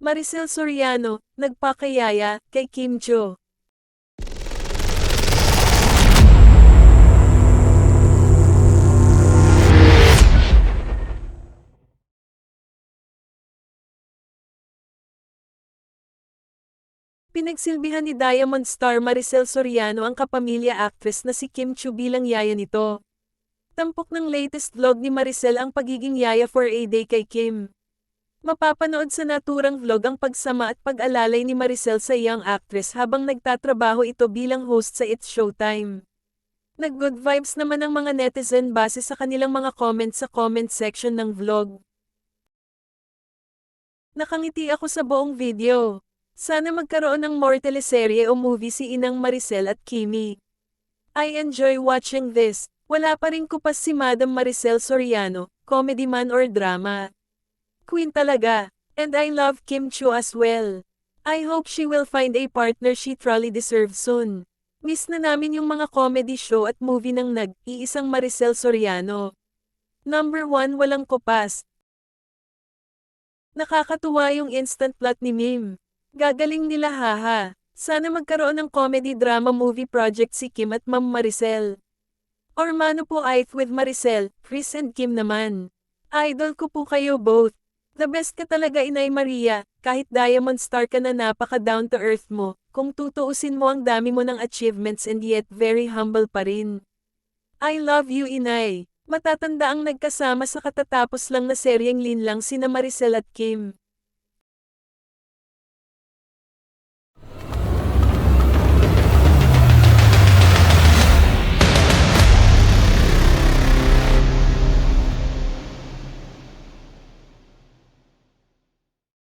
Maricel Soriano, nagpakayaya kay Kim Cho. Pinagsilbihan ni Diamond star Maricel Soriano ang kapamilya actress na si Kim Cho bilang yaya nito. Tampok ng latest vlog ni Maricel ang pagiging yaya for a day kay Kim. Mapapanood sa naturang vlog ang pagsama at pag-alalay ni Maricel sa young actress habang nagtatrabaho ito bilang host sa It's Showtime. Nag-good vibes naman ang mga netizen base sa kanilang mga comments sa comment section ng vlog. Nakangiti ako sa buong video. Sana magkaroon ng more teleserye o movie si Inang Maricel at Kimi. I enjoy watching this. Wala pa rin kupas si Madam Maricel Soriano, comedy man or drama. Queen talaga. And I love Kim Cho as well. I hope she will find a partner she truly deserves soon. Miss na namin yung mga comedy show at movie ng nag-iisang Maricel Soriano. Number 1, walang kupas. Nakakatuwa yung instant plot ni Mim. Gagaling nila haha. Sana magkaroon ng comedy drama movie project si Kim at Ma'am Maricel. Or Mano po Ith with Maricel, Chris and Kim naman. Idol ko po kayo both. The best ka talaga Inay Maria, kahit Diamond star ka na napaka down to earth mo, kung tutuusin mo ang dami mo ng achievements and yet very humble pa rin. I love you Inay. Matatanda ang nagkasama sa katatapos lang na seryeng Linlang sina Maricel at Kim.